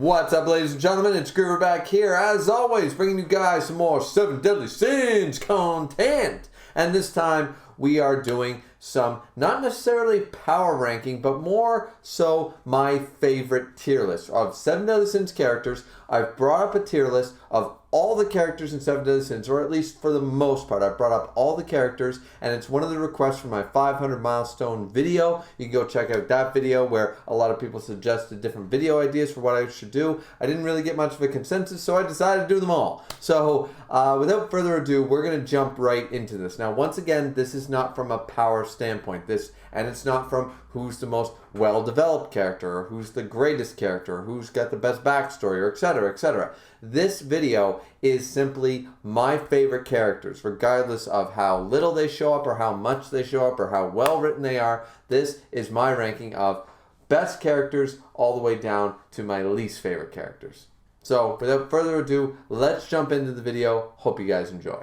What's up, ladies and gentlemen? It's Griever back here, as always, bringing you guys some more 7 Deadly Sins content. And this time, we are doing some, not necessarily power ranking, but more so my favorite tier list of 7 Deadly Sins characters. I've brought up a tier list of all the characters in 7 Deadly Sins, or at least for the most part. I've brought up all the characters, and it's one of the requests for my 500 milestone video. You can go check out that video where a lot of people suggested different video ideas for what I should do. I didn't really get much of a consensus, so I decided to do them all. So without further ado, we're going to jump right into this. Now, once again, this is not from a power standpoint. And it's not from who's the most well-developed character, or who's the greatest character, or who's got the best backstory, or etc., etc. This video is simply my favorite characters, regardless of how little they show up, or how much they show up, or how well-written they are. This is my ranking of best characters all the way down to my least favorite characters. So, without further ado, let's jump into the video. Hope you guys enjoy.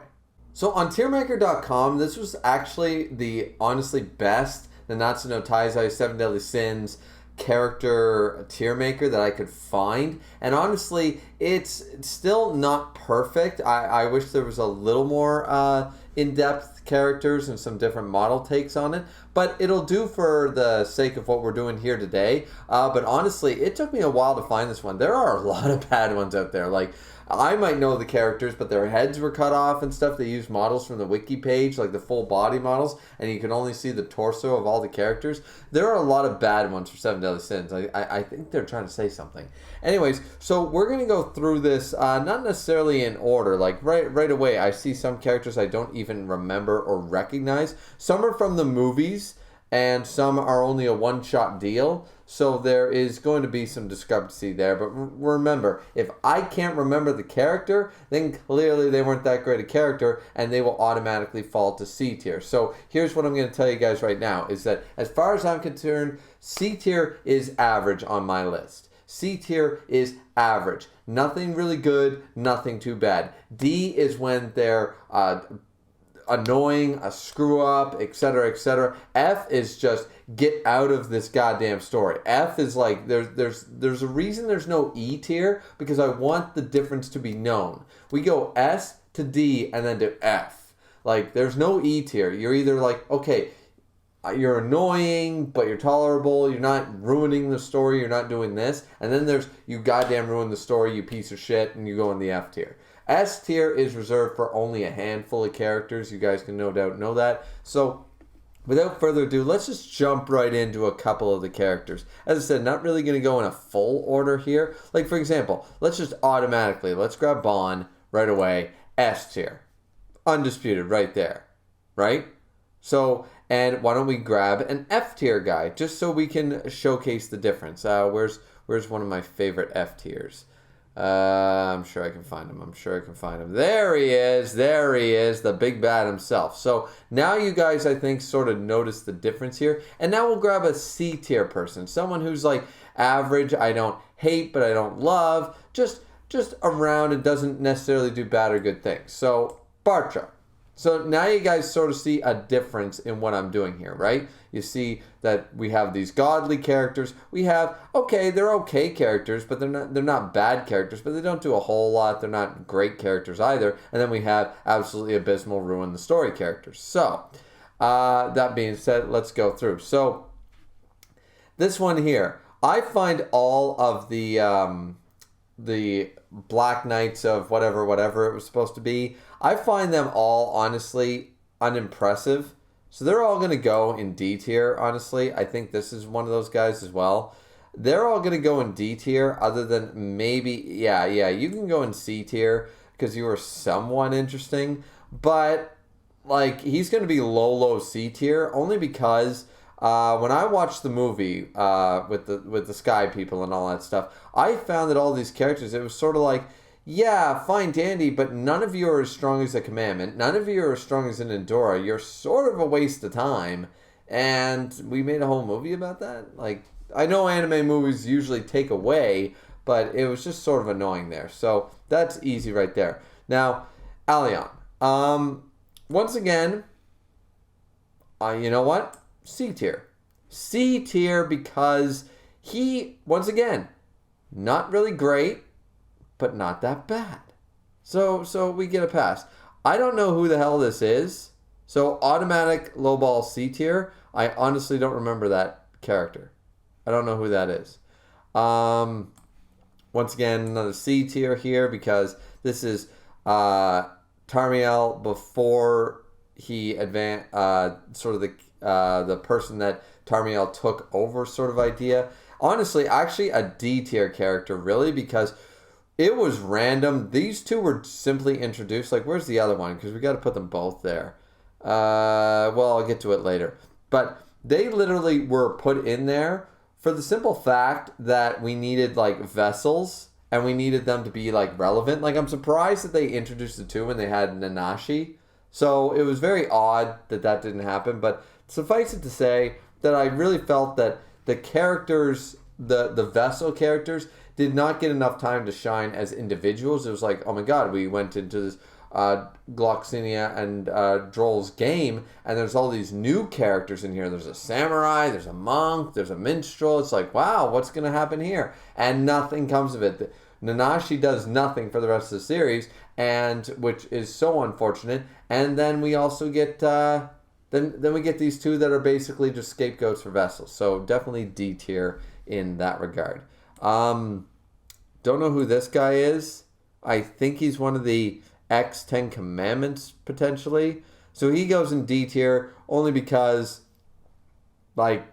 So, on tiermaker.com, this was actually the honestly best the Natsu no Taizai 7 Deadly Sins character tier maker that I could find. And honestly, it's still not perfect. I wish there was a little more in-depth characters and some different model takes on it. But it'll do for the sake of what we're doing here today. But honestly, it took me a while to find this one. There are a lot of bad ones out there. Like, I might know the characters, but their heads were cut off and stuff. They use models from the wiki page, like the full body models, and you can only see the torso of all the characters. There are a lot of bad ones for 7 Deadly Sins. I think they're trying to say something. Anyways, so we're going to go through this, not necessarily in order. Like, right away, I see some characters I don't even remember or recognize. Some are from the movies, and some are only a one-shot deal. So there is going to be some discrepancy there. But remember, if I can't remember the character, then clearly they weren't that great a character, and they will automatically fall to C tier. So here's what I'm going to tell you guys right now, is that as far as I'm concerned, C tier is average on my list. C tier is average. Nothing really good, nothing too bad. D is when they're annoying, a screw up, etc., etc. F is just get out of this goddamn story. F is like there's a reason there's no E tier, because I want the difference to be known. We go S to D and then to F. Like, there's no E tier. You're either like, okay, you're annoying, but you're tolerable, you're not ruining the story, you're not doing this, and then there's you goddamn ruin the story, you piece of shit, and you go in the F tier. S tier is reserved for only a handful of characters. You guys can no doubt know that. So, without further ado, let's just jump right into a couple of the characters. As I said, not really going to go in a full order here. Like, for example, let's just automatically, let's grab Bond right away. S tier. Undisputed right there. Right? So, and why don't we grab an F tier guy, just so we can showcase the difference. Where's one of my favorite F tiers? I'm sure I can find him. There he is, the big bad himself. So now you guys, I think, sort of notice the difference here. And now we'll grab a C tier person, someone who's like average, I don't hate, but I don't love, just around and doesn't necessarily do bad or good things. So Bartra. So now you guys sort of see a difference in what I'm doing here, right? You see that we have these godly characters. We have, okay, they're okay characters, but they're not bad characters, but they don't do a whole lot. They're not great characters either. And then we have absolutely abysmal, ruin the story characters. So, that being said, let's go through. So, this one here, I find all of the Black Knights of whatever it was supposed to be, I find them all honestly unimpressive. So they're all going to go in D tier, honestly. I think this is one of those guys as well. They're all going to go in D tier, other than maybe, yeah, you can go in C tier because you were somewhat interesting. But, like, he's going to be low C tier only because when I watched the movie with the Sky People and all that stuff, I found that all these characters, it was sort of like, yeah, fine dandy, but none of you are as strong as a Commandment. None of you are as strong as an Endora. You're sort of a waste of time. And we made a whole movie about that. Like, I know anime movies usually take away, but it was just sort of annoying there. So that's easy right there. Now, Allion. Once again, you know what? C tier. C tier because he, once again, Not really great, but not that bad. So we get a pass. I don't know who the hell this is. So automatic lowball C tier. I honestly don't remember that character. I don't know who that is. Once again, another C tier here because this is Tarmiel before he advanced, sort of the person that Tarmiel took over sort of idea. Honestly, actually a D tier character really because it was random. These two were simply introduced. Like, where's the other one? Because we got to put them both there. Well, I'll get to it later. But they literally were put in there for the simple fact that we needed, like, vessels. And we needed them to be, like, relevant. Like, I'm surprised that they introduced the two when they had Nanashi. So it was very odd that that didn't happen. But suffice it to say that I really felt that the characters, the vessel characters, did not get enough time to shine as individuals. It was like, oh my god, we went into this Gloxinia and Droll's game, and there's all these new characters in here. There's a samurai, there's a monk, there's a minstrel. It's like, wow, what's going to happen here? And nothing comes of it. Nanashi does nothing for the rest of the series, and which is so unfortunate. And then we also get then we get these two that are basically just scapegoats for vessels. So definitely D tier in that regard. Don't know who this guy is. I think he's one of the X-10 Commandments, potentially. So he goes in D tier only because, like,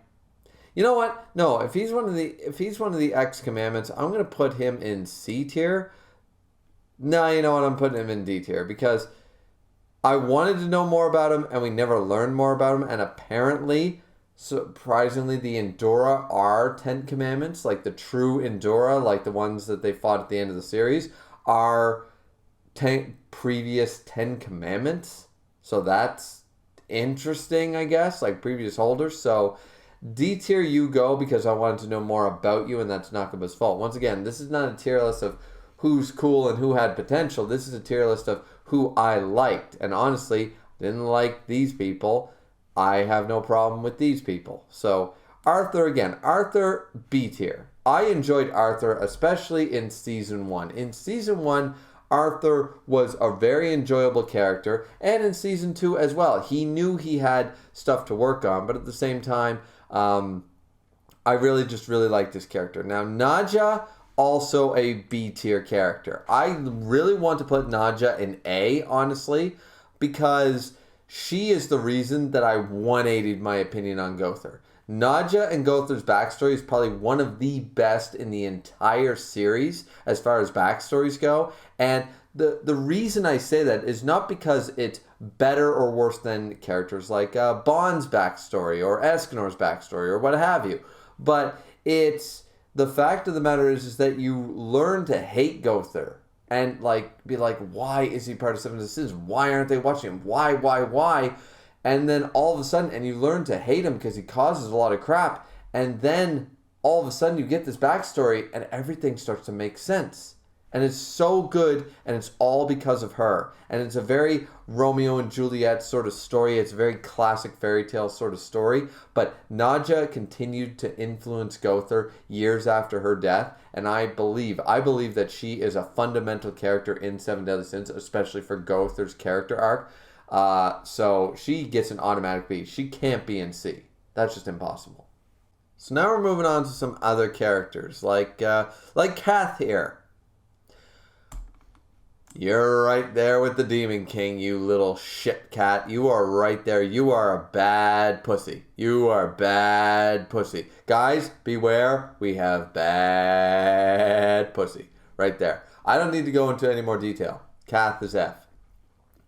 you know what? No, if he's one of the X Commandments, I'm gonna put him in C tier. No, you know what? I'm putting him in D tier because I wanted to know more about him, and we never learned more about him. And apparently, surprisingly, the Endura are 10 Commandments, like the true Endura, like the ones that they fought at the end of the series, are previous 10 Commandments. So that's interesting, I guess, like previous holders. So D tier you go because I wanted to know more about you, and that's Nakaba's fault. Once again, this is not a tier list of who's cool and who had potential. This is a tier list of who I liked. And honestly, didn't like these people. I have no problem with these people. So Arthur again. Arthur, B tier. I enjoyed Arthur, especially in Season 1. In Season 1, Arthur was a very enjoyable character. And in Season 2 as well. He knew he had stuff to work on. But at the same time, I really liked this character. Now, Nadja, also a B tier character. I really want to put Nadja in A, honestly, because she is the reason that I 180'd my opinion on Gother. Nadja and Gother's backstory is probably one of the best in the entire series as far as backstories go. And the reason I say that is not because it's better or worse than characters like Bond's backstory or Escanor's backstory or what have you. But it's the fact of the matter is that you learn to hate Gother and like be like, why is he part of Seven Sins? Why aren't they watching him? Why? And then all of a sudden, and you learn to hate him because he causes a lot of crap. And then all of a sudden you get this backstory and everything starts to make sense. And it's so good, and it's all because of her. And it's a very Romeo and Juliet sort of story. It's a very classic fairy tale sort of story. But Nadja continued to influence Gother years after her death. And I believe that she is a fundamental character in Seven Deadly Sins, especially for Gother's character arc. So she gets an automatic B. She can't be in C. That's just impossible. So now we're moving on to some other characters, like Kath here. You're right there with the Demon King, you little shit cat. You are right there. You are a bad pussy. You are bad pussy. Guys, beware. We have bad pussy. Right there. I don't need to go into any more detail. Kath is F.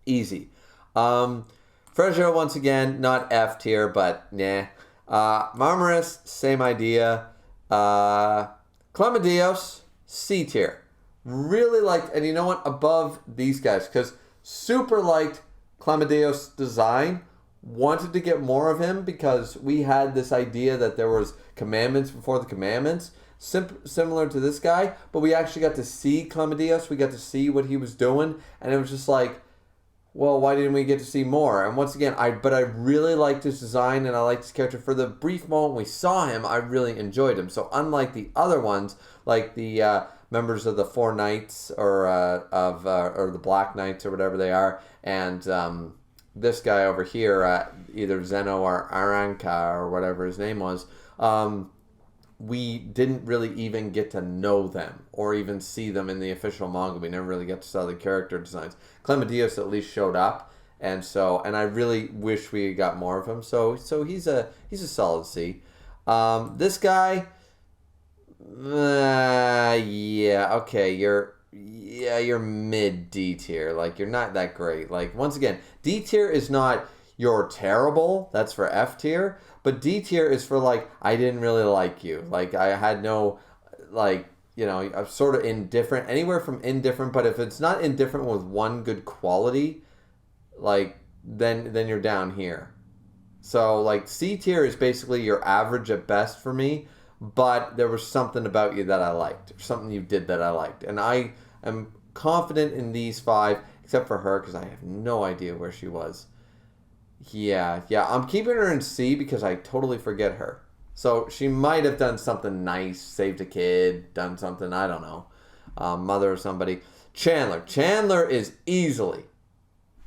Easy. Frezio, once again, not F tier, but nah. Marmaris, same idea. Clemadios, C tier. Really liked, and you know what, above these guys, because super liked Clemadios' design, wanted to get more of him because we had this idea that there was commandments before the commandments, similar to this guy, but we actually got to see Clemadios, we got to see what he was doing, and it was just like, well, why didn't we get to see more? And once again, I really liked his design and I liked his character. For the brief moment we saw him, I really enjoyed him. So unlike the other ones, like the members of the Four Knights or the Black Knights or whatever they are, and this guy over here, either Zeno or Aranka or whatever his name was, we didn't really even get to know them or even see them in the official manga. We never really got to see the character designs. Clementius at least showed up, and I really wish we got more of him. So he's a solid C. This guy, yeah, okay, you're mid D tier. Like, you're not that great. Like, once again, D tier is not you're terrible. That's for F tier. But D tier is for, like, I didn't really like you. Like, I had no, like, I'm sort of indifferent. Anywhere from indifferent, but if it's not indifferent with one good quality, like, then you're down here. So, like, C tier is basically your average at best for me, but there was something about you that I liked, or something you did that I liked. And I am confident in these 5, except for her, because I have no idea where she was. Yeah, I'm keeping her in C because I totally forget her. So she might have done something nice, saved a kid, done something, I don't know, mother of somebody. Chandler is easily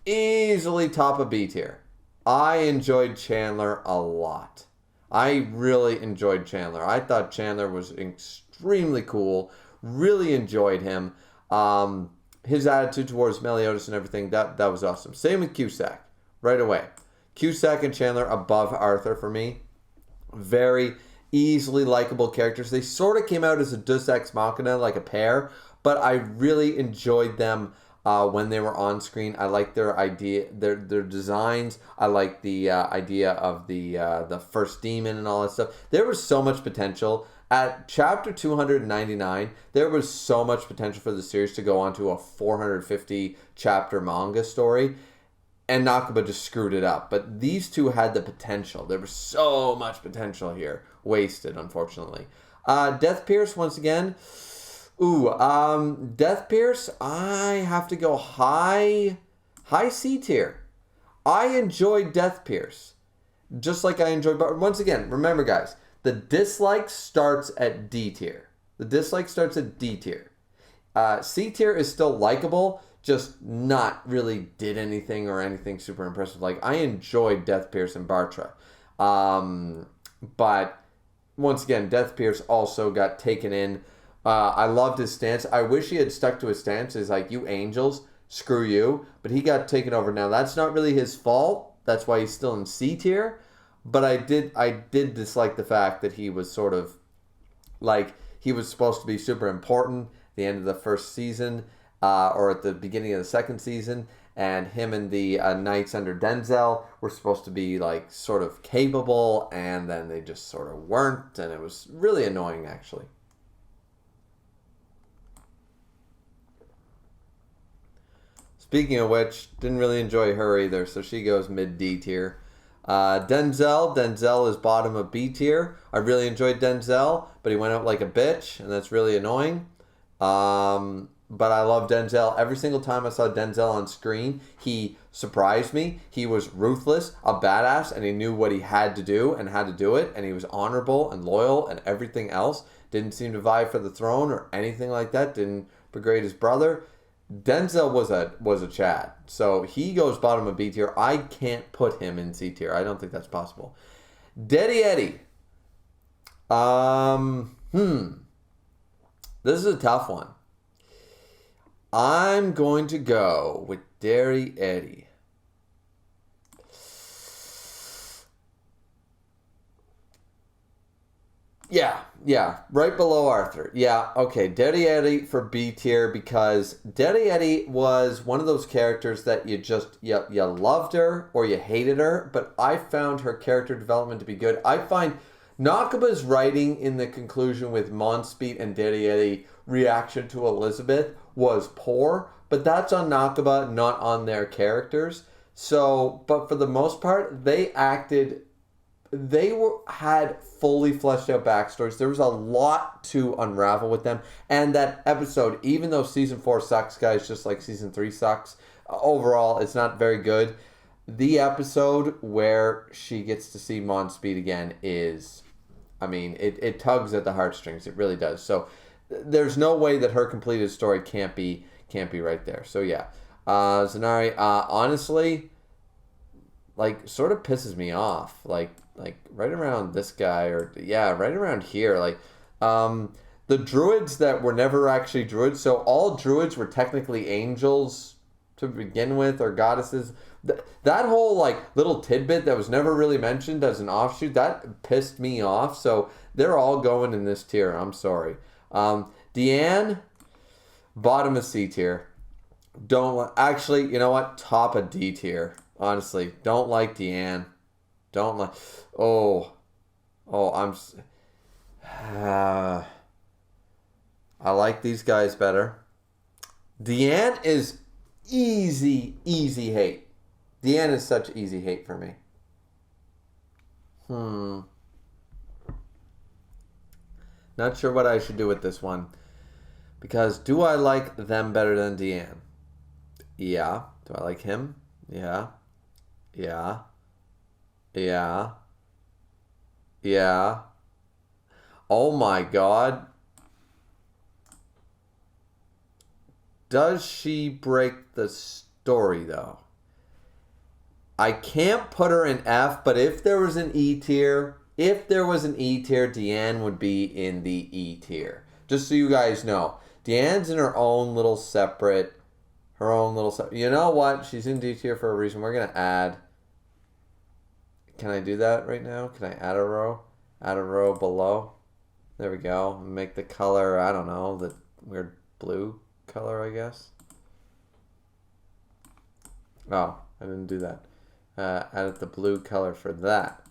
top of B tier. I enjoyed Chandler a lot. I really enjoyed Chandler. I thought Chandler was extremely cool. Really enjoyed him. His attitude towards Meliodas and everything, that was awesome. Same with Cusack, right away. Cusack and Chandler above Arthur for me. Very easily likable characters. They sort of came out as a Deus Ex Machina, like a pair, but I really enjoyed them when they were on screen. I liked their idea, their designs. I liked the idea of the first demon and all that stuff. There was so much potential. At chapter 299, there was so much potential for the series to go on to a 450 chapter manga story. And Nakaba just screwed it up. But these two had the potential. There was so much potential here. Wasted, unfortunately. Death Pierce, once again. Death Pierce, I have to go high C tier. I enjoyed Death Pierce. Just like I enjoyed... But once again, remember, guys, the dislike starts at D tier. The dislike starts at D tier. C tier is still likable, just not really did anything or anything super impressive. Like, I enjoyed Death Pierce and Bartra. But once again, Death Pierce also got taken in. I loved his stance. I wish he had stuck to his stance. It's like, you angels, screw you. But he got taken over. Now, that's not really his fault. That's why he's still in C tier. But I did dislike the fact that he was sort of like, he was supposed to be super important at the end of the first season. Or at the beginning of the second season, and him and the Knights under Denzel were supposed to be, like, sort of capable, and then they just sort of weren't, and it was really annoying, actually. Speaking of which, didn't really enjoy her either, so she goes mid-D tier. Denzel is bottom of B tier. I really enjoyed Denzel, but he went out like a bitch, and that's really annoying. But I love Denzel. Every single time I saw Denzel on screen, he surprised me. He was ruthless, a badass, and he knew what he had to do and how to do it. And he was honorable and loyal and everything else. Didn't seem to vie for the throne or anything like that. Didn't degrade his brother. Denzel was a Chad. So he goes bottom of B tier. I can't put him in C tier. I don't think that's possible. Deity. This is a tough one. I'm going to go with Deity. Yeah, right below Arthur. Yeah, okay, Deity for B tier because Deity was one of those characters that you loved her or you hated her, but I found her character development to be good. I find Nakaba's writing in the conclusion with Monspeet and Deity reaction to Elizabeth was poor, but that's on Nakaba, not on their characters. So, but for the most part, had fully fleshed out backstories. There was a lot to unravel with them. And that episode, even though season 4 sucks, guys, just like season 3 sucks, overall, it's not very good. The episode where she gets to see Mon Speed again is, I mean, it tugs at the heartstrings. It really does. So there's no way that her completed story can't be right there. So yeah, Zanari, honestly, like, sort of pisses me off. Like right around this guy, or yeah, right around here. Like, the druids that were never actually druids. So all druids were technically angels to begin with, or goddesses. That whole like little tidbit that was never really mentioned as an offshoot, that pissed me off. So they're all going in this tier. I'm sorry. Deanne, bottom of C tier. Actually, you know what? Top of D tier. Honestly, don't like Deanne. Don't like. I like these guys better. Deanne is easy hate. Deanne is such easy hate for me. Not sure what I should do with this one. Because do I like them better than Deanne? Yeah. Do I like him? Yeah. Yeah. Yeah. Yeah. Oh my god. Does she break the story though? I can't put her in F, but if there was an E tier, Deanne would be in the E tier. Just so you guys know. Deanne's in her own little separate. You know what? She's in D tier for a reason. We're going to add. Can I do that right now? Can I add a row? Add a row below. There we go. Make the color, I don't know, the weird blue color, I guess. Oh, I didn't do that. Added the blue color for that.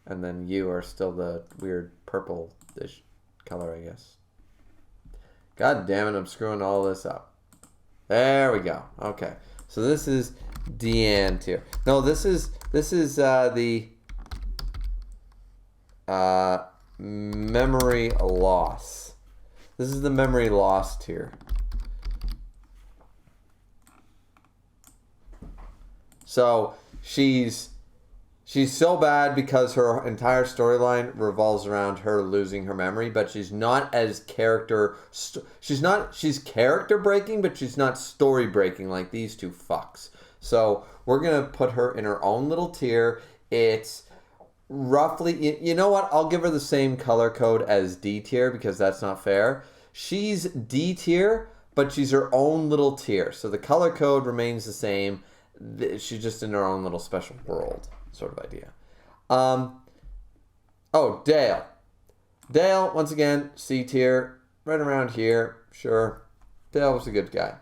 And then you are still the weird purple-ish color, I guess. God damn it, I'm screwing all this up. There we go. Okay. So this is Deanne tier. No, this is the memory loss. This is the memory loss tier. So she's so bad because her entire storyline revolves around her losing her memory, but she's not as she's character breaking, but she's not story breaking like these two fucks. So we're going to put her in her own little tier. It's roughly, you know what? I'll give her the same color code as D tier because that's not fair. She's D tier, but she's her own little tier. So the color code remains the same. She's just in her own little special world sort of idea. Dale. Dale, once again, C tier, right around here. Sure. Dale was a good guy.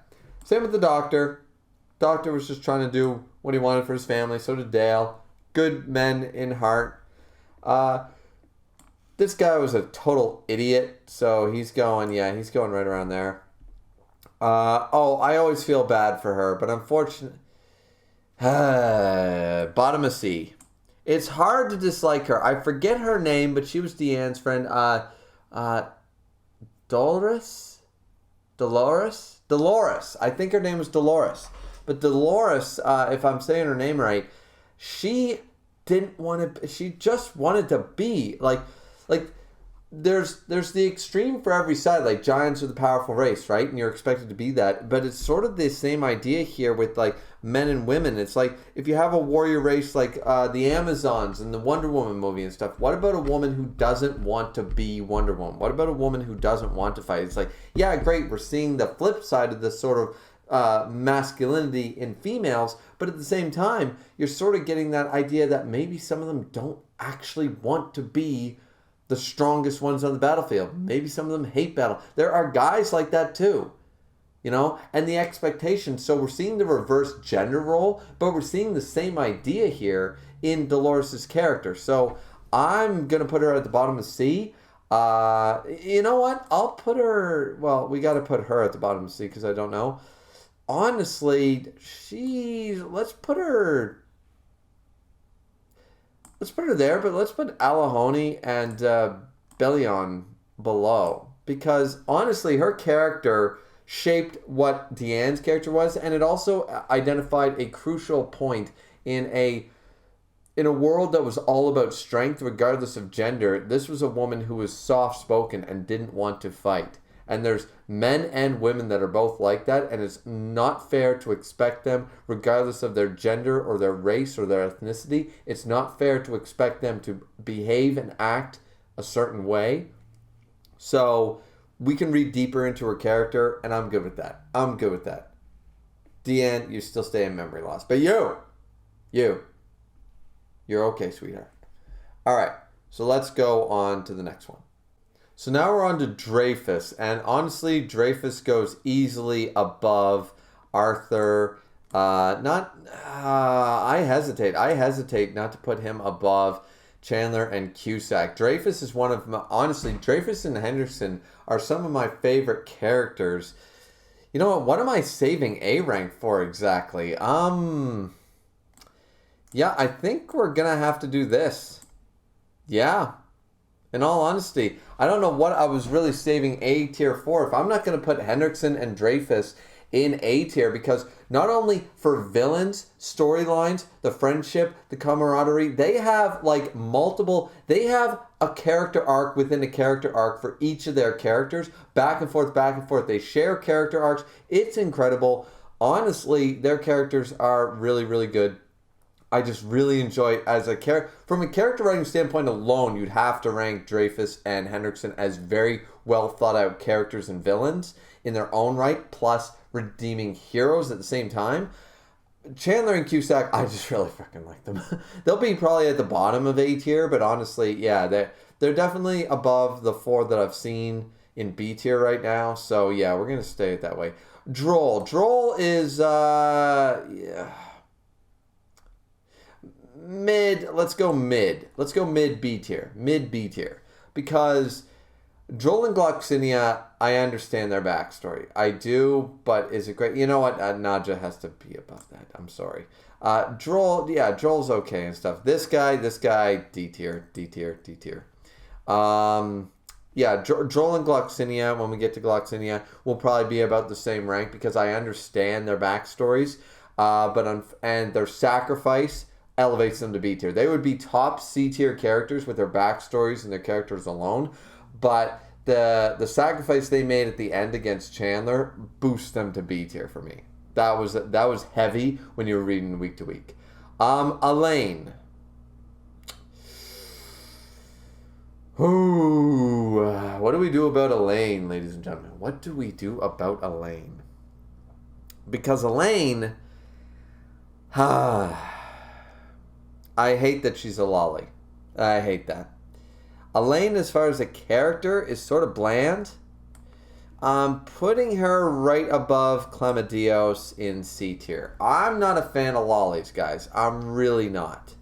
Same with the doctor. Doctor was just trying to do what he wanted for his family. So did Dale. Good men in heart. This guy was a total idiot. So he's going right around there. I always feel bad for her, but unfortunately, bottom of C. It's hard to dislike her. I forget her name, but she was Deanne's friend. Dolores. I think her name was Dolores. But Dolores, if I'm saying her name right, she didn't want to. She just wanted to be like. There's the extreme for every side. Like, giants are the powerful race, right? And you're expected to be that. But it's sort of the same idea here with like men and women. It's like if you have a warrior race like the Amazons and the Wonder Woman movie and stuff. What about a woman who doesn't want to be Wonder Woman? What about a woman who doesn't want to fight? It's like, yeah, great. We're seeing the flip side of this sort of masculinity in females, but at the same time, you're sort of getting that idea that maybe some of them don't actually want to be the strongest ones on the battlefield. Maybe some of them hate battle. There are guys like that too, you know, and the expectation. So we're seeing the reverse gender role, but we're seeing the same idea here in Dolores' character. So I'm going to put her at the bottom of C. You know what? I'll put her, well, we got to put her at the bottom of C because I don't know. Honestly, let's put her there, but let's put Alahoni and Bellion below. Because honestly, her character shaped what Deanne's character was, and it also identified a crucial point in a world that was all about strength, regardless of gender. This was a woman who was soft-spoken and didn't want to fight. And there's men and women that are both like that, and it's not fair to expect them, regardless of their gender or their race or their ethnicity, it's not fair to expect them to behave and act a certain way. So we can read deeper into her character, and I'm good with that. I'm good with that. Deanne, you still stay in memory loss. But you're okay, sweetheart. All right, so let's go on to the next one. So now we're on to Dreyfus, and honestly, Dreyfus goes easily above Arthur. I hesitate not to put him above Chandler and Cusack. Dreyfus is Dreyfus and Henderson are some of my favorite characters. You know what am I saving A rank for exactly? Yeah, I think we're gonna have to do this. Yeah. In all honesty, I don't know what I was really saving A tier for. If I'm not going to put Henderson and Dreyfus in A tier, because not only for villains, storylines, the friendship, the camaraderie, they have they have a character arc within a character arc for each of their characters, back and forth, back and forth. They share character arcs. It's incredible. Honestly, their characters are really, really good. I just really enjoy from a character writing standpoint alone, you'd have to rank Dreyfus and Henderson as very well thought out characters and villains in their own right, plus redeeming heroes at the same time. Chandler and Cusack, I just really fucking like them. They'll be probably at the bottom of A tier, but honestly, yeah, they're definitely above the 4 that I've seen in B tier right now. So yeah, we're gonna stay it that way. Droll is mid. Let's go mid B tier. Mid B tier. Because Droll and Gloxinia, I understand their backstory. I do, but is it great? You know what? Nadja has to be above that. I'm sorry. Droll's okay and stuff. This guy, D tier. Droll and Gloxinia, when we get to Gloxinia, will probably be about the same rank because I understand their backstories. And their sacrifice elevates them to B tier. They would be top C tier characters with their backstories and their characters alone, but the sacrifice they made at the end against Chandler boosts them to B tier for me. That was heavy when you were reading week to week. Elaine. Ooh, what do we do about Elaine, ladies and gentlemen? What do we do about Elaine? Because Elaine, I hate that she's a lolly. I hate that. Elaine, as far as a character, is sort of bland. I'm putting her right above Clemedios in C tier. I'm not a fan of lollies, guys. I'm really not.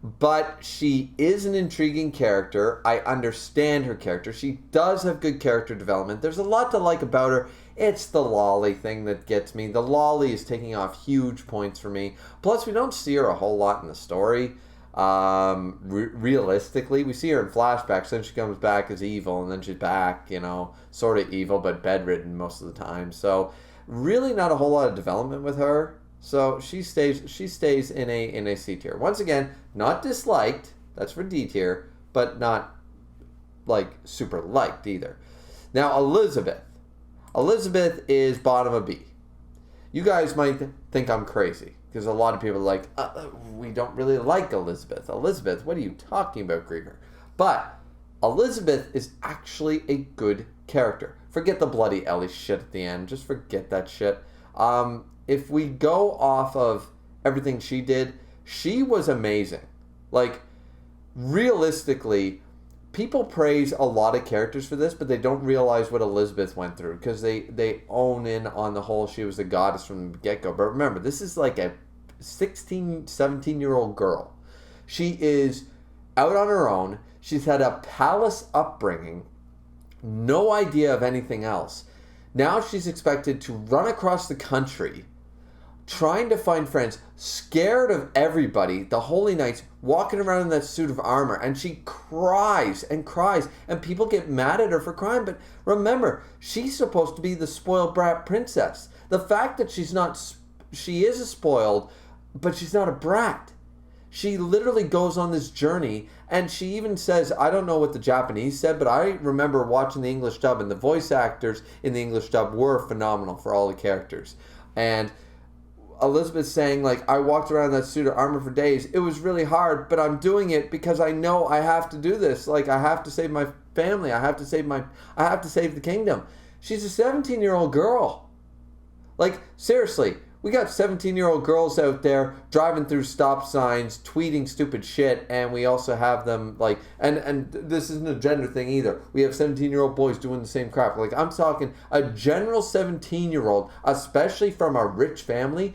But she is an intriguing character. I understand her character. She does have good character development. There's a lot to like about her. It's the lolly thing that gets me. The lolly is taking off huge points for me. Plus, we don't see her a whole lot in the story. Realistically, we see her in flashbacks. Then she comes back as evil, and then she's back, sort of evil, but bedridden most of the time. So, really not a whole lot of development with her. So she stays in a C tier. Once again, not disliked. That's for D tier, but not super liked either. Now Elizabeth is bottom of B. You guys might think I'm crazy because a lot of people are like, we don't really like Elizabeth. Elizabeth, what are you talking about, Griever? But Elizabeth is actually a good character. Forget the bloody Ellie shit at the end. Just forget that shit. If we go off of everything she did, she was amazing. Realistically, people praise a lot of characters for this, but they don't realize what Elizabeth went through because they own in on the whole she was the goddess from the get-go. But remember, this is like a 16, 17-year-old girl. She is out on her own. She's had a palace upbringing, no idea of anything else. Now she's expected to run across the country trying to find friends, scared of everybody, the Holy Knights, walking around in that suit of armor, and she cries and cries, and people get mad at her for crying. But remember, she's supposed to be the spoiled brat princess. The fact that she is a spoiled, but she's not a brat. She literally goes on this journey, and she even says, I don't know what the Japanese said, but I remember watching the English dub, and the voice actors in the English dub were phenomenal for all the characters. And Elizabeth saying, like, I walked around in that suit of armor for days. It was really hard, but I'm doing it because I know I have to do this. Like, I have to save my family. I have to save the kingdom. She's a 17-year-old girl. Like, seriously. We got 17-year-old girls out there driving through stop signs, tweeting stupid shit, and we also have them, like, and this isn't a gender thing either. We have 17-year-old boys doing the same crap. Like, I'm talking a general 17-year-old, especially from a rich family,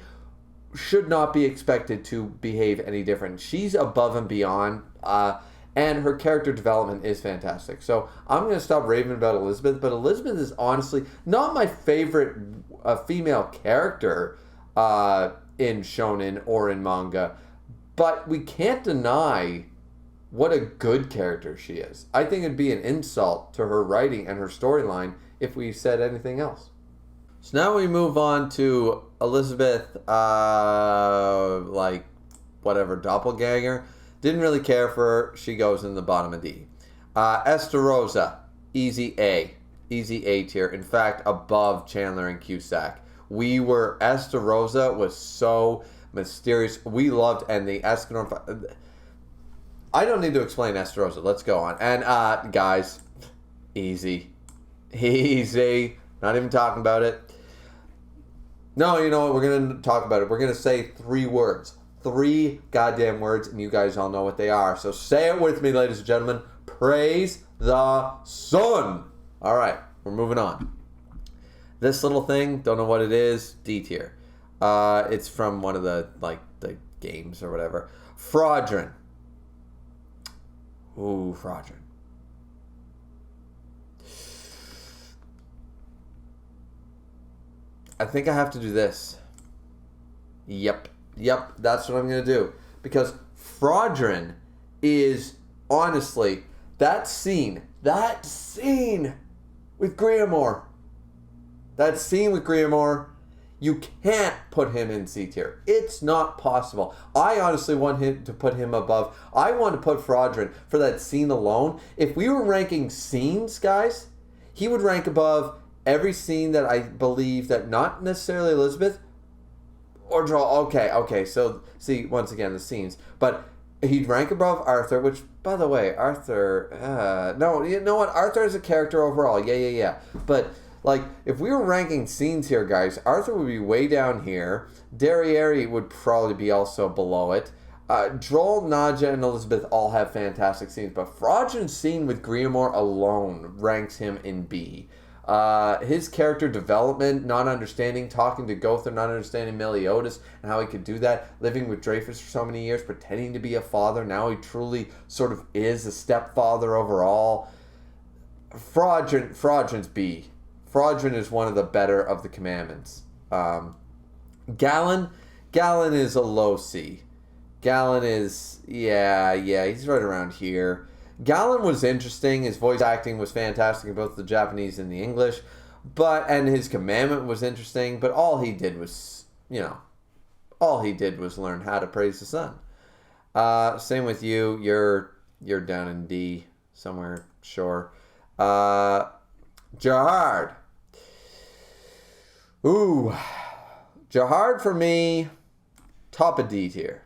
should not be expected to behave any different. She's above and beyond, and her character development is fantastic. So I'm going to stop raving about Elizabeth, but Elizabeth is honestly not my favorite female character in shonen or in manga, but we can't deny what a good character she is. I think it'd be an insult to her writing and her storyline if we said anything else. So now we move on to Elizabeth, like, whatever, doppelganger. Didn't really care for her. She goes in the bottom of D. Estarossa, easy A tier. In fact, above Chandler and Cusack. Estarossa was so mysterious. We loved, and the Escanor. I don't need to explain Estarossa. Let's go on. And, guys, easy. Not even talking about it. No, you know what? We're going to talk about it. We're going to say 3 words. 3 goddamn words, and you guys all know what they are. So say it with me, ladies and gentlemen. Praise the sun. All right, we're moving on. This little thing, don't know what it is, D tier. It's from one of the games or whatever. Fraudrin. Ooh, Fraudrin. I think I have to do this. Yep, that's what I'm going to do. Because Fraudrin is, honestly, that scene with Griever. That scene with Griever, you can't put him in C tier. It's not possible. I honestly want to put him above. I want to put Fraudrin for that scene alone. If we were ranking scenes, guys, he would rank above every scene that I believe that not necessarily Elizabeth or draw. Okay. So, see, once again, the scenes. But he'd rank above Arthur, which, by the way, Arthur, no, you know what? Arthur is a character overall. Yeah. But, like, if we were ranking scenes here, guys, Arthur would be way down here. Derriere would probably be also below it. Droll, Nadja, and Elizabeth all have fantastic scenes, but Fraudrin's scene with Griever alone ranks him in B. His character development, not understanding, talking to Gother, not understanding Meliodas, and how he could do that, living with Dreyfus for so many years, pretending to be a father, now he truly sort of is a stepfather overall. Fraudrin's B. Fraudrin is one of the better of the commandments. Galen is a low C. Galen is, yeah, he's right around here. Galen was interesting. His voice acting was fantastic in both the Japanese and the English. And his commandment was interesting, but all he did was learn how to praise the sun. Same with you. You're down in D somewhere, sure. Gerard. Ooh. Gerard for me, top of D tier.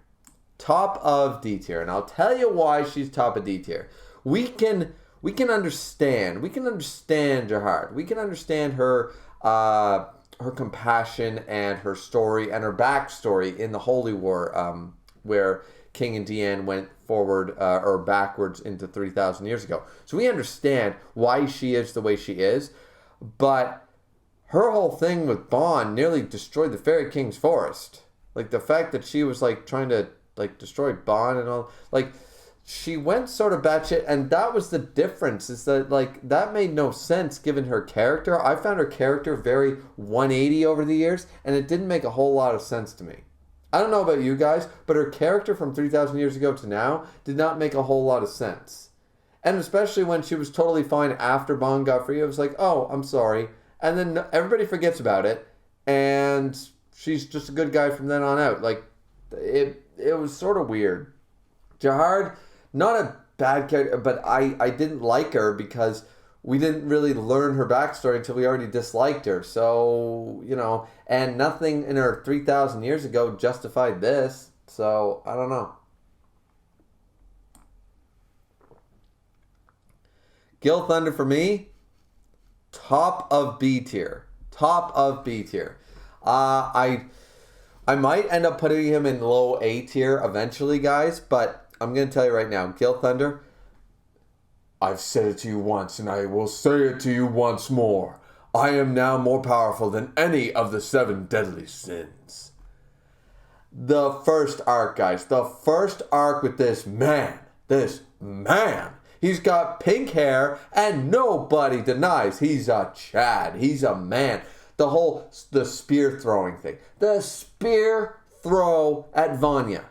Top of D tier. And I'll tell you why she's top of D tier. We can understand Gerard. We can understand her compassion and her story and her backstory in the Holy War, where King and Deanne went forward or backwards into 3,000 years ago. So we understand why she is the way she is, but her whole thing with Bond nearly destroyed the Fairy King's forest. Like, the fact that she was, like, trying to, like, destroy Bond and all, like, she went sort of batshit, and that was the difference, is that, like, that made no sense given her character. I found her character very 180 over the years, and it didn't make a whole lot of sense to me. I don't know about you guys, but her character from 3,000 years ago to now did not make a whole lot of sense. And especially when she was totally fine after Bond got free, it was like, oh, I'm sorry. And then everybody forgets about it, and she's just a good guy from then on out. Like, it was sort of weird. Jahard, not a bad character, but I didn't like her because we didn't really learn her backstory until we already disliked her. So, you know, and nothing in her 3,000 years ago justified this. So, I don't know. Gil Thunder for me, top of B tier. Top of B tier. I might end up putting him in low A tier eventually, guys, but I'm going to tell you right now, Gil Thunder, I've said it to you once, and I will say it to you once more. I am now more powerful than any of the 7 deadly sins. The first arc, guys. The first arc with this man. This man. He's got pink hair, and nobody denies he's a Chad. He's a man. The spear throwing thing. The spear throw at Vanya.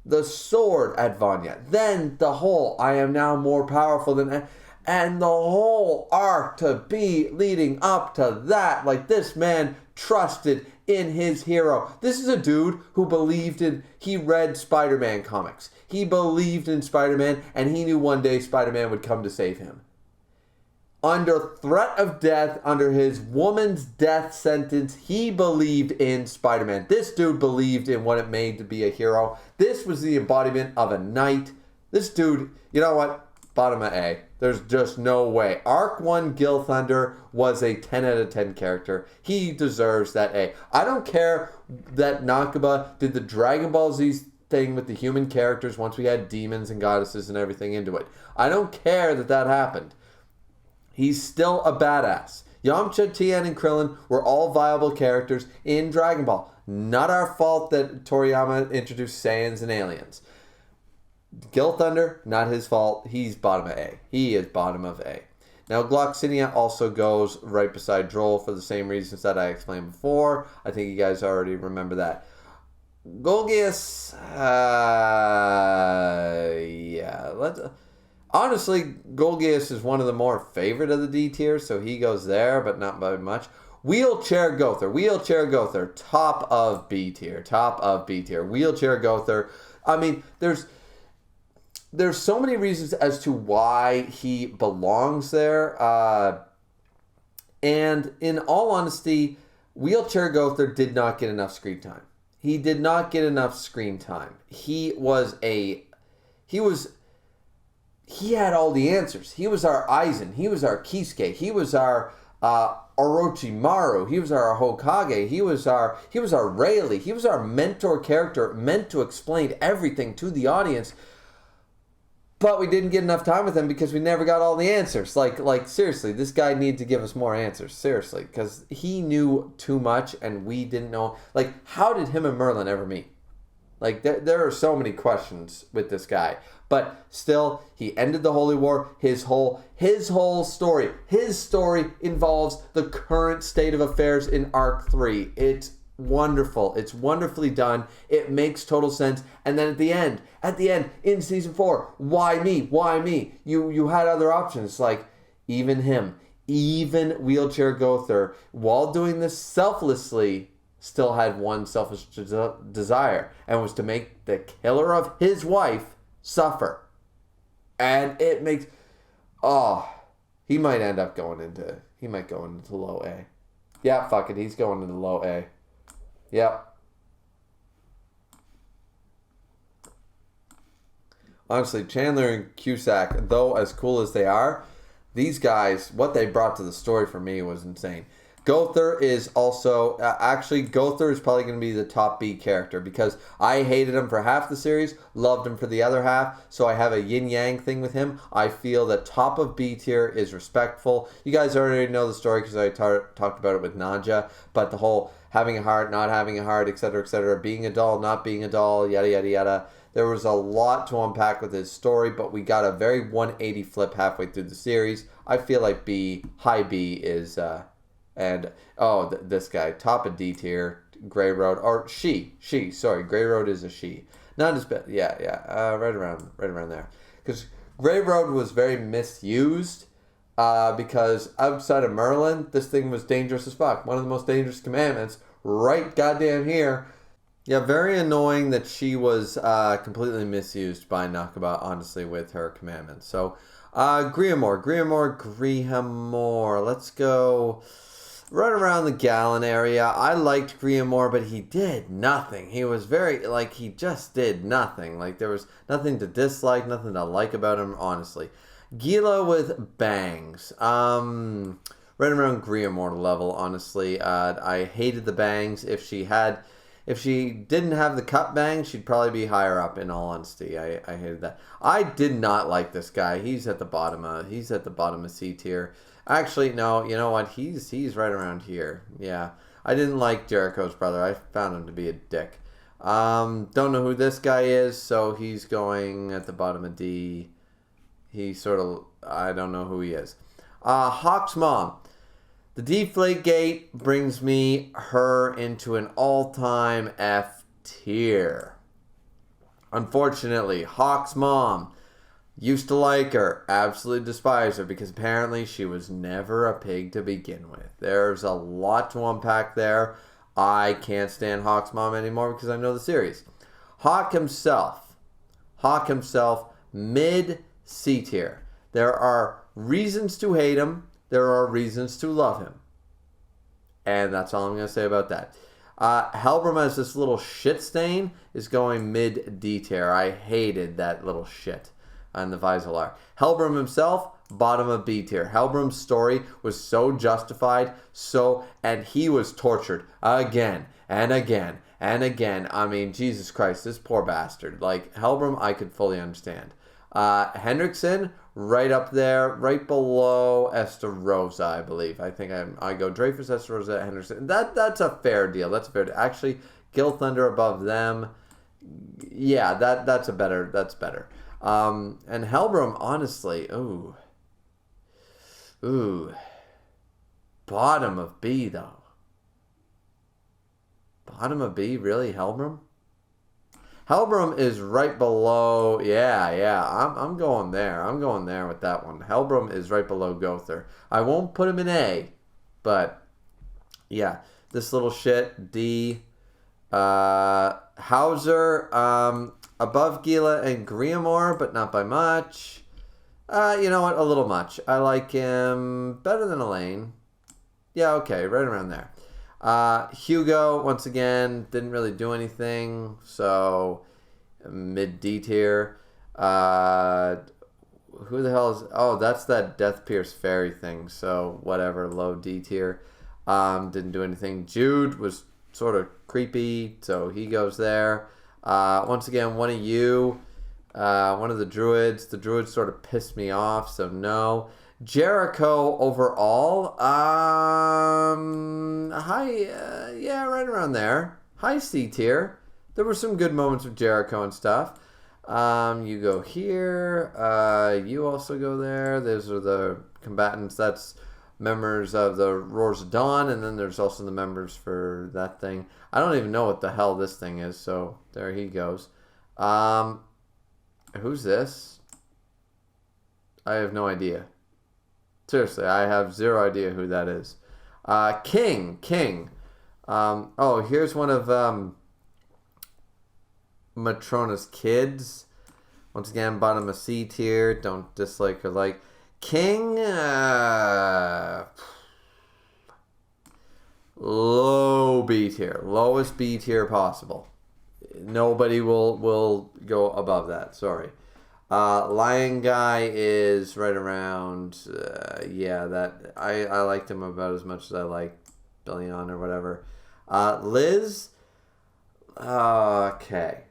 The sword at Vanya. Then the whole, I am now more powerful than... And the whole arc to be leading up to that. Like, this man trusted in his hero. This is a dude who he read Spider-Man comics. He believed in Spider-Man, and he knew one day Spider-Man would come to save him. Under threat of death, under his woman's death sentence, he believed in Spider-Man. This dude believed in what it made to be a hero. This was the embodiment of a knight. This dude, you know what? Bottom of A. There's just no way. Arc 1 Gil Thunder was a 10 out of 10 character. He deserves that A. I don't care that Nakaba did the Dragon Ball Z thing with the human characters once we had demons and goddesses and everything into it. I don't care that happened. He's still a badass. Yamcha, Tien, and Krillin were all viable characters in Dragon Ball. Not our fault that Toriyama introduced Saiyans and aliens. Gil Thunder, not his fault. He's bottom of A. He is bottom of A. Now, Gloxinia also goes right beside Droll for the same reasons that I explained before. I think you guys already remember that. Golgius, honestly, Golgius is one of the more favorite of the D tiers, so he goes there, but not by much. Wheelchair Gother, top of B tier, Wheelchair Gother. I mean, there's so many reasons as to why he belongs there, and in all honesty, Wheelchair Gother did not get enough screen time. He did not get enough screen time. He had all the answers. He was our Aizen. He was our Kisuke. He was our Orochimaru. He was our Hokage. He was our Rayleigh. He was our mentor character meant to explain everything to the audience. But we didn't get enough time with him because we never got all the answers. Like seriously, this guy needed to give us more answers. Seriously, because he knew too much and we didn't know. Like, how did him and Merlin ever meet? Like, there are so many questions with this guy. But still, he ended the Holy War. His whole story. His story involves the current state of affairs in Arc 3. It's wonderful. It's wonderfully done. It makes total sense. And then at the end, in Season 4, why me? Why me? You had other options, like even him. Even Wheelchair Gother, while doing this selflessly, still had one selfish desire, and was to make the killer of his wife suffer. And it makes... he might go into low A. Yeah, fuck it. He's going into low A. Yep. Honestly, Chandler and Cusack, though as cool as they are, these guys, what they brought to the story for me was insane. Gother is also... Gother is probably going to be the top B character because I hated him for half the series, loved him for the other half, so I have a yin-yang thing with him. I feel that top of B tier is respectful. You guys already know the story because I talked about it with Nadja, but the whole having a heart, not having a heart, etc., being a doll, not being a doll, yada, yada, yada. There was a lot to unpack with his story, but we got a very 180 flip halfway through the series. I feel like high B is, this guy, top of D tier, Grey Road, or sorry, Grey Road is a she. Not as bad, right around there. Because Grey Road was very misused, because outside of Merlin, this thing was dangerous as fuck. One of the most dangerous commandments, right goddamn here. Yeah, very annoying that she was completely misused by Nakaba, honestly, with her commandments. So, Griever. Let's go right around the Gallon area. I liked Griever, but he did nothing. He was he just did nothing. Like, there was nothing to dislike, nothing to like about him, honestly. Gila with bangs. Right around Griever level, honestly. I hated the bangs. If she didn't have the cut bangs, she'd probably be higher up, in all honesty. I hated that. I did not like this guy. He's at the bottom of C tier. Actually, no, you know what? He's right around here. Yeah. I didn't like Jericho's brother. I found him to be a dick. Don't know who this guy is, so he's going at the bottom of D. I don't know who he is. Hawk's mom. The Deflate Gate brings her into an all-time F tier. Unfortunately, Hawk's mom used to like her, absolutely despise her, because apparently she was never a pig to begin with. There's a lot to unpack there. I can't stand Hawk's mom anymore because I know the series. Hawk himself, mid C tier. There are reasons to hate him. There are reasons to love him. And that's all I'm going to say about that. Helbram as this little shit stain is going mid D tier. I hated that little shit on the Visalar. Helbram himself, bottom of B tier. Helbram's story was so justified, and he was tortured again and again and again. I mean, Jesus Christ, this poor bastard. Like, Helbram, I could fully understand. Hendrickson, right up there, right below Esterosa, I believe. I think I go Dreyfus, Esterosa, Hendrickson. That's a fair deal. Actually, Gil Thunder above them. Yeah, that's better. And Helbram, honestly, ooh. Bottom of B, though. Bottom of B, really, Helbram? Helbram is right below, I'm going there. I'm going there with that one. Helbram is right below Gother. I won't put him in A, but, yeah. This little shit, D. Hauser, above Gila and Griever, but not by much. You know what? A little much. I like him better than Elaine. Yeah, okay, right around there. Hugo, once again, didn't really do anything, so mid D tier. Who the hell is... Oh, that's that Death Pierce Fairy thing, so whatever, low D tier. Didn't do anything. Jude was sort of creepy, so he goes there. Once again, one of the druids. The druids sort of pissed me off, so no. Jericho overall, high, right around there. High C tier. There were some good moments with Jericho and stuff. You go here. You also go there. Those are the combatants. That's members of the Roars of Dawn, and then there's also the members for that thing. I don't even know what the hell this thing is, so there he goes. Who's this? I have no idea. Seriously, I have zero idea who that is. King. Here's one of Matrona's kids. Once again, bottom of C tier. Don't dislike or like. King, low B tier. Lowest B tier possible. Nobody will go above that. Sorry. Lion guy is right around, that I liked him about as much as I like Billion or whatever. Liz, okay.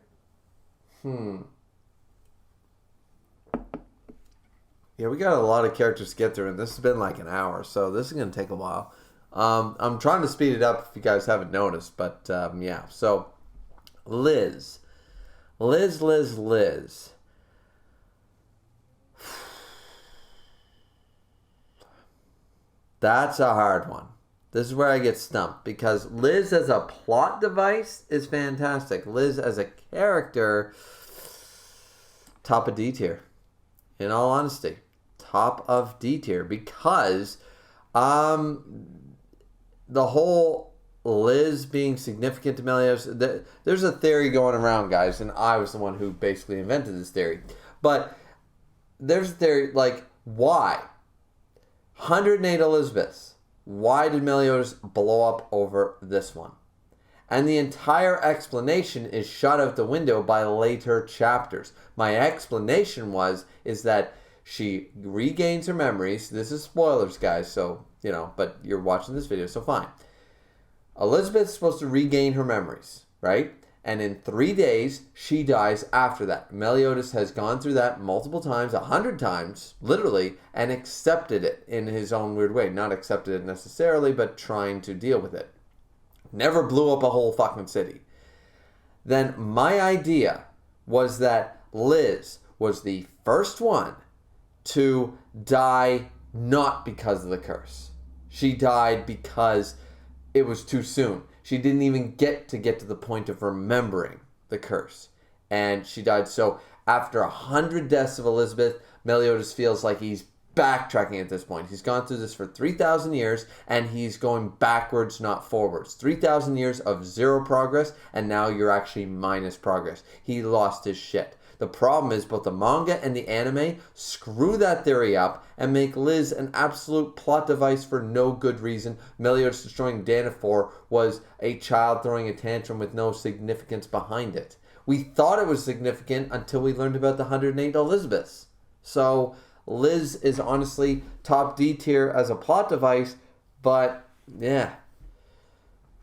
Yeah, we got a lot of characters to get through, and this has been like an hour, so this is going to take a while. I'm trying to speed it up if you guys haven't noticed, but yeah. So, Liz. Liz. That's a hard one. This is where I get stumped, because Liz as a plot device is fantastic. Liz as a character, top of D tier. In all honesty, top of D tier, because the whole Liz being significant to Meliodas, there's a theory going around, guys, and I was the one who basically invented this theory. But there's a theory, like, why? 108 Elizabeths. Why did Meliodas blow up over this one? And the entire explanation is shot out the window by later chapters. My explanation is that she regains her memories. This is spoilers, guys, so, but you're watching this video, so fine. Elizabeth's supposed to regain her memories, right? And in 3 days, she dies after that. Meliodas has gone through that multiple times, 100 times, literally, and accepted it in his own weird way. Not accepted it necessarily, but trying to deal with it. Never blew up a whole fucking city. Then my idea was that Liz was the first one to die not because of the curse. She died because it was too soon. She didn't even get to the point of remembering the curse. And she died. So after 100 deaths of Elizabeth, Meliodas feels like he's backtracking at this point. He's gone through this for 3,000 years, and he's going backwards, not forwards. 3,000 years of zero progress, and now you're actually minus progress. He lost his shit. The problem is both the manga and the anime screw that theory up and make Liz an absolute plot device for no good reason. Meliodas destroying Danafor was a child throwing a tantrum with no significance behind it. We thought it was significant until we learned about the 108 Elizabeths. So Liz is honestly top D tier as a plot device, but yeah.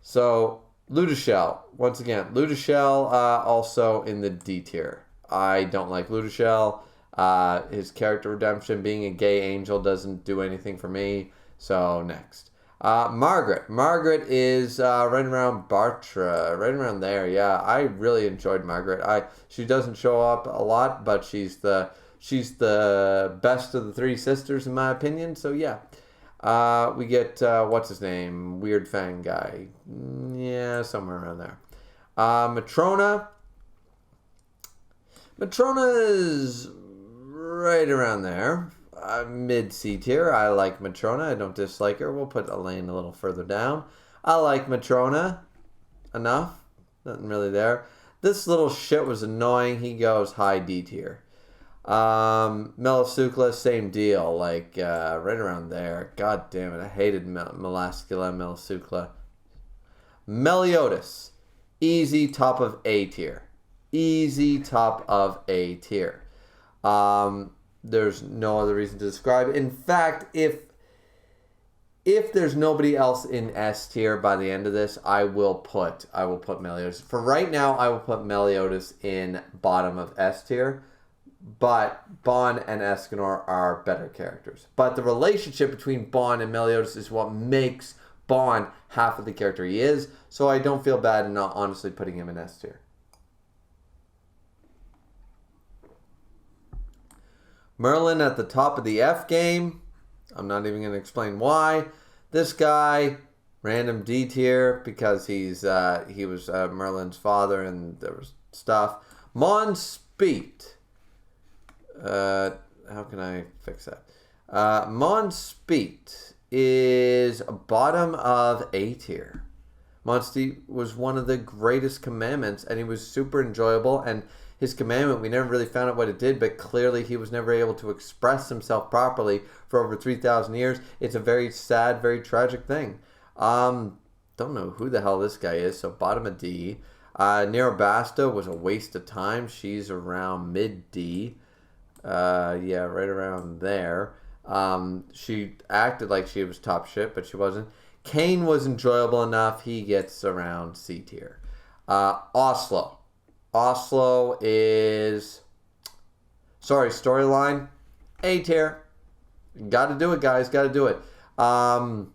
So Ludachel, once again, Ludachel also in the D tier. I don't like Ludachel. His character redemption, being a gay angel, doesn't do anything for me. So next. Margaret. Margaret is right around Bartra. Right around there, yeah. I really enjoyed Margaret. She doesn't show up a lot, but she's the best of the three sisters, in my opinion. So yeah. We get, what's his name? Weird Fang guy. Yeah, somewhere around there. Matrona. Matrona is right around there. Mid C tier. I like Matrona. I don't dislike her. We'll put Elaine a little further down. I like Matrona enough. Nothing really there. This little shit was annoying. He goes high D tier. Melasukla, same deal. Like, right around there. God damn it. I hated Melascula, Melasukla. Meliodas. Easy top of A tier. Easy top of A tier. There's no other reason to describe it. In fact, if there's nobody else in S tier by the end of this, I will put Meliodas. For right now, I will put Meliodas in bottom of S tier. But Bon and Escanor are better characters. But the relationship between Bon and Meliodas is what makes Bon half of the character he is. So I don't feel bad in not honestly putting him in S tier. Merlin at the top of the F game. I'm not even going to explain why. This guy, random D tier, because he was Merlin's father and there was stuff. Mon Speet. How can I fix that? Mon Speet is bottom of A tier. Mon Speet was one of the greatest commandments, and he was super enjoyable, and his commandment, we never really found out what it did, but clearly he was never able to express himself properly for over 3,000 years. It's a very sad, very tragic thing. Don't know who the hell this guy is, so bottom of D. Nerobasta was a waste of time. She's around mid D. Yeah, right around there. She acted like she was top shit, but she wasn't. Kane was enjoyable enough. He gets around C tier. Oslo. Oslo is... Sorry, storyline. A tier. Gotta do it, guys. Gotta do it. God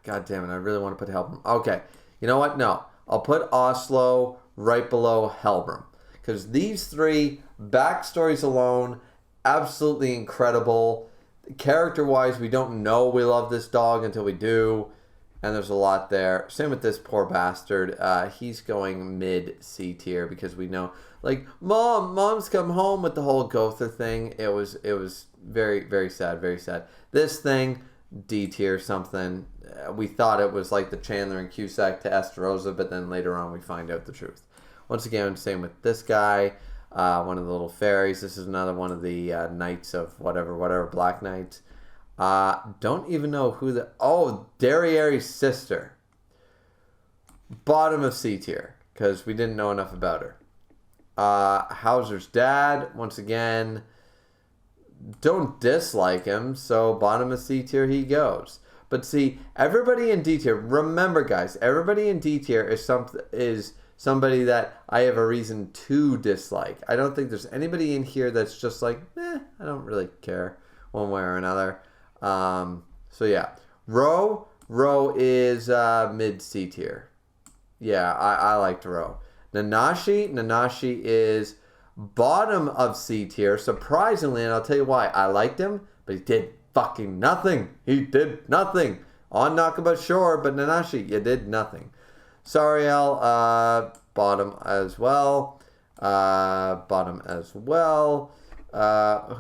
damn it. I really want to put Helbram. Okay. You know what? No. I'll put Oslo right below Helbram. Because these three, backstories alone, absolutely incredible. Character-wise, we don't know we love this dog until we do. And there's a lot there. Same with this poor bastard. He's going mid-C tier because we know, like, mom's come home with the whole Gother thing. It was very, very sad, very sad. This thing, D tier something. We thought it was like the Chandler and Cusack to Esterosa, but then later on we find out the truth. Once again, same with this guy, one of the little fairies. This is another one of the knights of whatever, Black Knights. Don't even know who the... Oh, Derriere's sister. Bottom of C tier, because we didn't know enough about her. Hauser's dad, once again, don't dislike him, so bottom of C tier he goes. But see, everybody in D tier, remember guys, everybody in D tier is somebody that I have a reason to dislike. I don't think there's anybody in here that's just like, I don't really care one way or another. So yeah, Ro is mid C tier. Yeah, I liked Ro. Nanashi is bottom of C tier. Surprisingly, and I'll tell you why. I liked him, but he did fucking nothing. He did nothing. On Nakaba sure, but Nanashi, you did nothing. Sariel, bottom as well.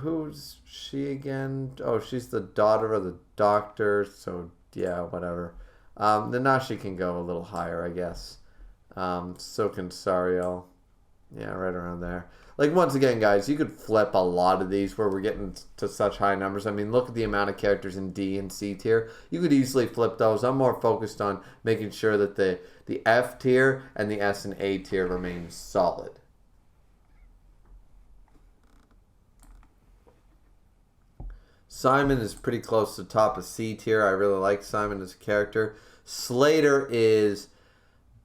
Who's she again? Oh, she's the daughter of the doctor, so yeah, whatever. Nanashi can go a little higher, I guess. So can Sariel. Yeah, right around there. Like, once again, guys, you could flip a lot of these where we're getting to such high numbers. I mean, look at the amount of characters in D and C tier. You could easily flip those. I'm more focused on making sure that the F tier and the S and A tier remain solid. Simon is pretty close to the top of C tier. I really like Simon as a character. Slater is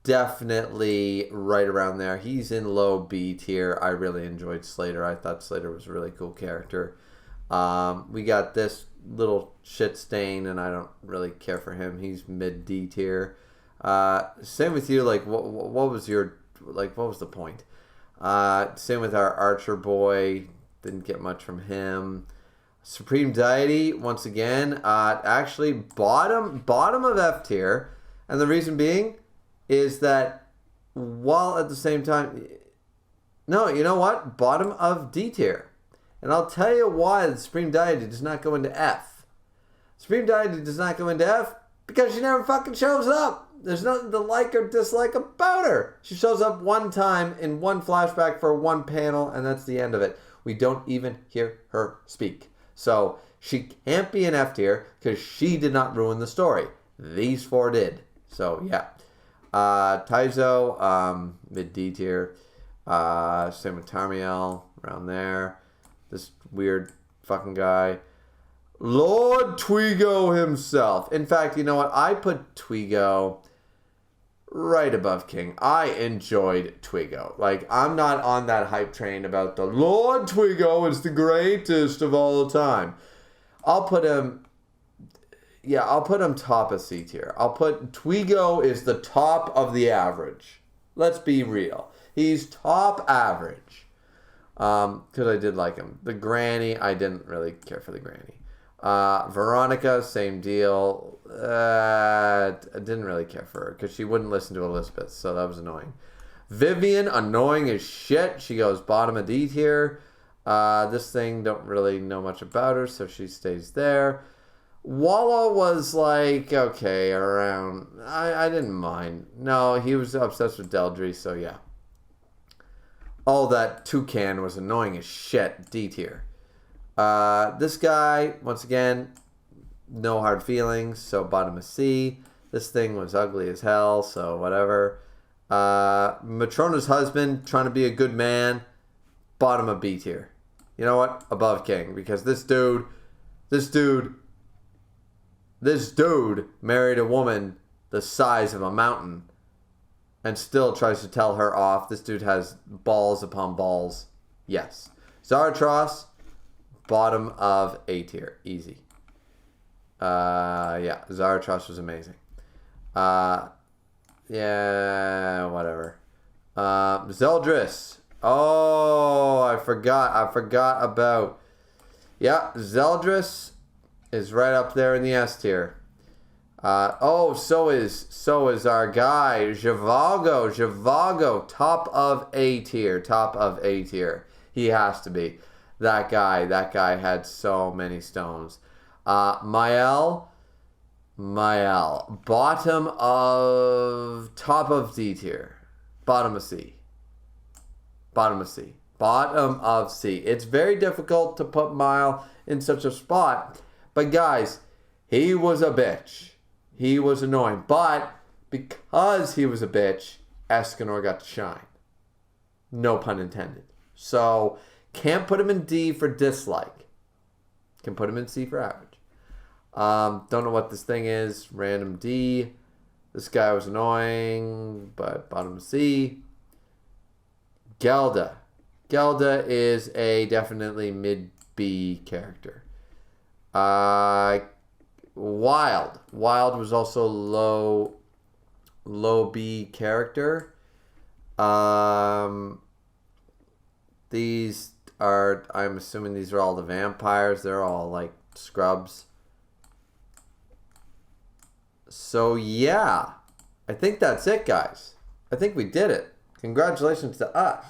definitely right around there. He's in low B tier. I really enjoyed Slater. I thought Slater was a really cool character. We got this little shit stain, and I don't really care for him. He's mid D tier. Same with you. Like, what was your, like, what was the point? Same with our Archer boy. Didn't get much from him. Supreme Deity, once again, actually bottom of F tier. And the reason being is that while at the same time... No, you know what? Bottom of D tier. And I'll tell you why the Supreme Deity does not go into F. Supreme Deity does not go into F because she never fucking shows up. There's nothing to like or dislike about her. She shows up one time in one flashback for one panel, and that's the end of it. We don't even hear her speak. So she can't be an F tier because she did not ruin the story. These four did. So yeah. Taizo, mid D tier. Same with Tarmiel, around there. This weird fucking guy. Lord Twigo himself. In fact, you know what? I put Twigo right above King. I enjoyed Twigo. Like, I'm not on that hype train about the Lord Twigo is the greatest of all time. I'll put him top of C tier. I'll put Twigo is the top of the average. Let's be real. He's top average. Because I did like him. The granny, I didn't really care for the granny. Veronica, same deal. I didn't really care for her because she wouldn't listen to Elizabeth, so that was annoying. Vivian, annoying as shit. She goes bottom of D tier. This thing, don't really know much about her, so she stays there. Walla was like, okay, around. I didn't mind. No, he was obsessed with Deldry, so yeah. Oh, that toucan was annoying as shit. D tier. This guy, once again, no hard feelings, so bottom of C. This thing was ugly as hell, so whatever. Matrona's husband, trying to be a good man, bottom of B tier. You know what? Above King, because this dude married a woman the size of a mountain and still tries to tell her off. This dude has balls upon balls. Yes. Zaratros, bottom of A tier. Easy. Yeah, Zaratros was amazing. Yeah, whatever. Zeldris. Oh, I forgot about... Yeah, Zeldris is right up there in the S tier. So is our guy, Zhivago, top of A tier. He has to be. That guy had so many stones. Mael, top of D tier. Bottom of C. Bottom of C. It's very difficult to put Mael in such a spot. But guys, he was a bitch. He was annoying. But because he was a bitch, Escanor got to shine. No pun intended. So, can't put him in D for dislike. Can put him in C for average. Don't know what this thing is. Random D. This guy was annoying, but bottom of C. Gelda. Gelda is a definitely mid-B character. Wild was also low B character. These are, I'm assuming these are all the vampires. They're all like scrubs. So yeah, I think that's it, guys. I think we did it. Congratulations to us.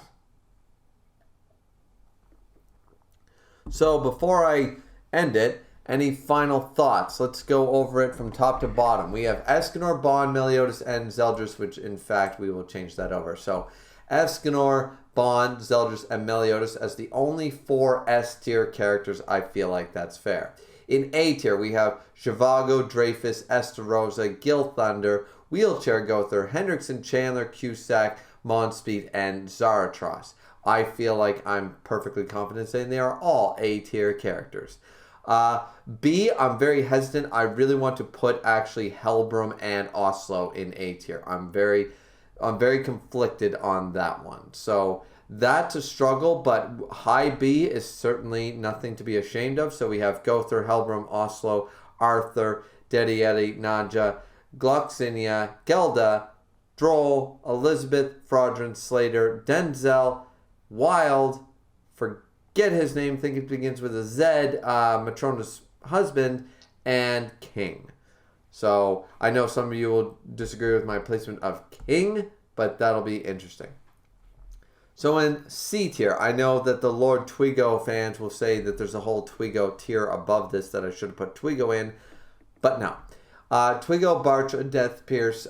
So before I end it, any final thoughts? Let's go over it from top to bottom. We have Escanor, Bond, Meliodas, and Zeldris, which in fact we will change that over. So Escanor, Bond, Zeldris, and Meliodas as the only 4 S tier characters. I feel like that's fair. In A tier, we have Zhivago, Dreyfus, Estarossa, Gil Thunder, Wheelchair Gother, Hendrickson, Chandler, Cusack, Monspeed, and Zaratros. I feel like I'm perfectly confident saying they are all A tier characters. B, I'm very hesitant. I really want to put actually Helbram and Oslo in A tier. I'm very conflicted on that one. So that's a struggle, but high B is certainly nothing to be ashamed of. So we have Gother, Helbram, Oslo, Arthur, Deity, Nadja, Gloxinia, Gelda, Droll, Elizabeth, Fraudrin, Slater, Denzel, Wild, forget his name, think it begins with a Z, Matrona's husband, and King. So I know some of you will disagree with my placement of King, but that'll be interesting. So in C tier, I know that the Lord Twigo fans will say that there's a whole Twigo tier above this that I should have put Twigo in, but no. Twigo, Bartra, Death Pierce,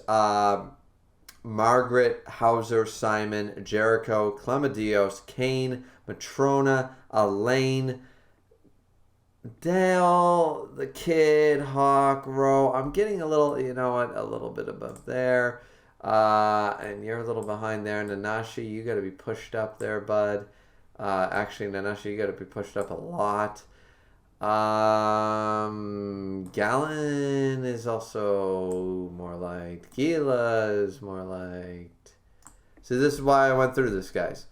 Margaret, Hauser, Simon, Jericho, Clemadios, Kane, Matrona, Elaine, Dale, the Kid, Hawk, Rowe. I'm getting a little, you know what, a little bit above there. And you're a little behind there. Nanashi, you got to be pushed up there, bud. Actually, Nanashi, you got to be pushed up a lot. Gallon is also more liked. Gila is more liked. So this is why I went through this, guys.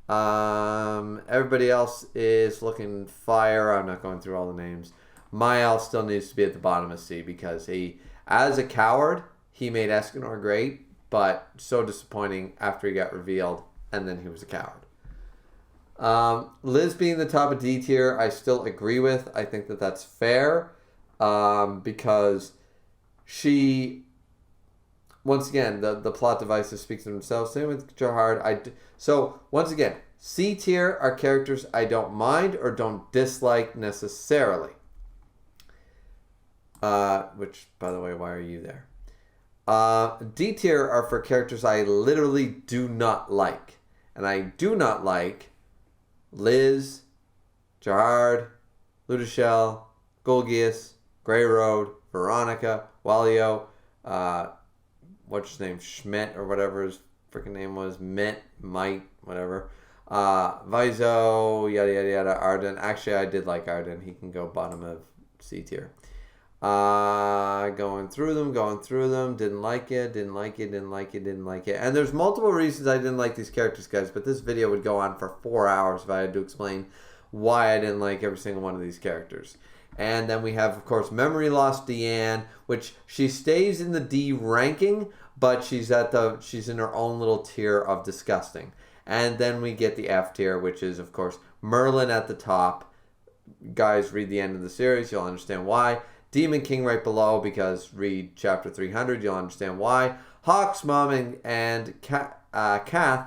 Everybody else is looking fire. I'm not going through all the names. Mael still needs to be at the bottom of C because he, as a coward, he made Escanor great, but so disappointing after he got revealed, and then he was a coward. Liz being the top of D tier, I still agree with. I think that that's fair because she, once again, the plot devices speak to themselves. Same with Gerhard. So, once again, C tier are characters I don't mind or don't dislike necessarily. Which, by the way, why are you there? D tier are for characters I literally do not like. And I do not like Liz, Gerhard, Ludachel, Golgius, Grey Road, Veronica, Walio, what's his name, Schmidt or whatever his freaking name was, Might, whatever, Vizo, yada yada yada, Arden. Actually, I did like Arden. He can go bottom of C tier. Going through them, didn't like it. And there's multiple reasons I didn't like these characters, guys, but this video would go on for 4 hours if I had to explain why I didn't like every single one of these characters. And then we have, of course, Memory Loss Deanne, which she stays in the D ranking, but she's in her own little tier of disgusting. And then we get the F tier, which is, of course, Merlin at the top. Guys, read the end of the series. You'll understand why. Demon King right below, because read chapter 300. You'll understand why. Hawk's mom and Kath,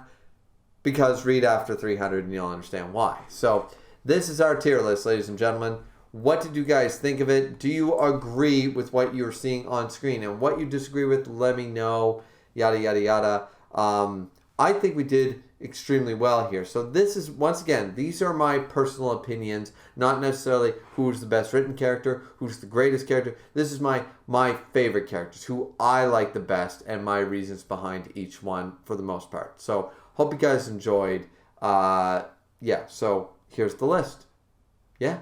because read after 300 and you'll understand why. So this is our tier list, ladies and gentlemen. What did you guys think of it? Do you agree with what you're seeing on screen? And what you disagree with, let me know. Yada, yada, yada. I think we did extremely well here. So this is, once again, these are my personal opinions, not necessarily who's the best written character, who's the greatest character. This is my favorite characters, who I like the best, and my reasons behind each one for the most part. So hope you guys enjoyed. Yeah, so here's the list. Yeah.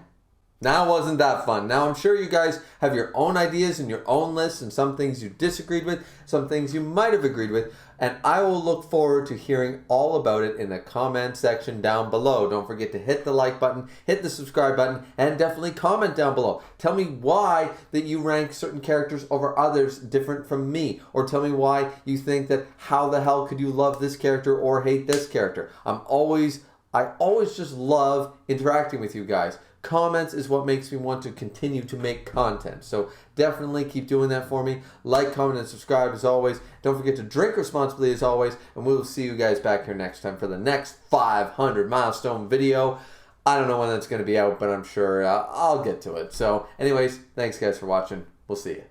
Now wasn't that fun? Now I'm sure you guys have your own ideas and your own lists, and some things you disagreed with, some things you might have agreed with, and I will look forward to hearing all about it in the comment section down below. Don't forget to hit the like button, hit the subscribe button, and definitely comment down below. Tell me why that you rank certain characters over others different from me, or tell me why you think that how the hell could you love this character or hate this character. I always just love interacting with you guys. Comments is what makes me want to continue to make content. So definitely keep doing that for me. Like, comment, and subscribe as always. Don't forget to drink responsibly as always. And we will see you guys back here next time for the next 500 milestone video. I don't know when that's going to be out, but I'm sure I'll get to it. So anyways, thanks guys for watching. We'll see you.